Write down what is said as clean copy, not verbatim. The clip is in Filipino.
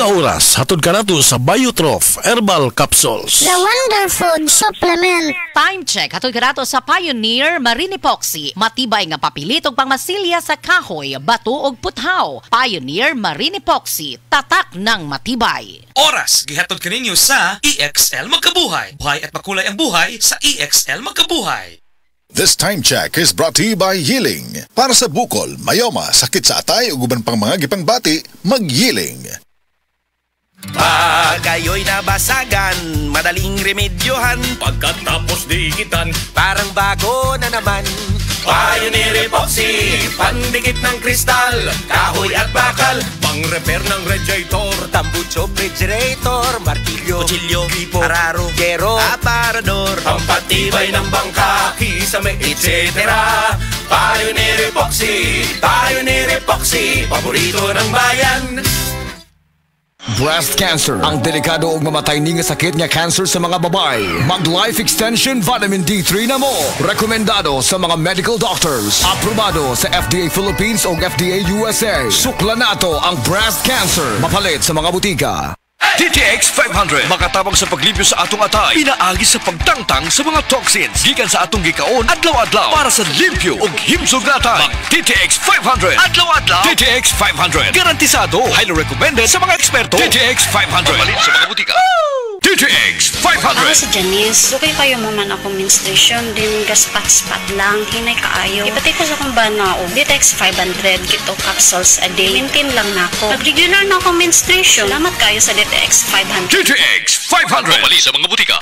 Nga oras, hatod ka nato sa Biotrof Herbal Capsules. The Wonder Food Supplement. Time check, hatod ka nato sa Pioneer Marine Epoxy. Matibay nga papilitog pangmasilya sa kahoy, bato ug puthaw. Pioneer Marine Epoxy, tatak ng matibay. Oras, gihatod kaninyo sa EXL Magkabuhay. Buhay at makulay ang buhay sa EXL Magkabuhay. This time check is brought to you by Yiling. Para sa bukol, mayoma, sakit sa atay o guban pang mga gipangbati, mag-Yiling. Pag ayo'y nabasagan, madaling remedyohan. Pagkatapos dikitan, Parang bago na naman. Pioneer Epoxy, pandikit ng kristal, kahoy at bakal, pang-repair ng radiator, Tambucho, refrigerator, martilyo, kutsilyo, tipo, araro, gero, aparador, pampatibay ng bangka, kisame, etc. Pioneer Epoxy, Pioneer Epoxy, paborito ng bayan. Breast cancer, ang delikado ug mamatay nga sakit nga cancer sa mga babae. Mag-Life Extension Vitamin D3 na mo. Rekomendado sa mga medical doctors. Aprobado sa FDA Philippines o FDA USA. Sukla nato ang breast cancer. Mapalit sa mga butika. TTX 500 makatabang sa paglibyo sa atong atay, pinaagi sa pagtangtang sa mga toxins gikan sa atong gikaon adlaw-adlaw para sa limpyo ug himsog na atay. TTX 500 adlaw-adlaw. TTX 500 garantisado, highly recommended sa mga eksperto. TTX 500 mapalit sa mga butika. TTX 500. Ako si Janice. Lugay kayo mo man akong menstruation, din gaspat-spat lang, hinay kaayo. Ipatay ko sa kong banao. TTX 500, kito capsules a day. Maintain lang na ako. Nag-regular na akong menstruation. Salamat kayo sa TTX 500. TTX 500 mapalit sa mga butika.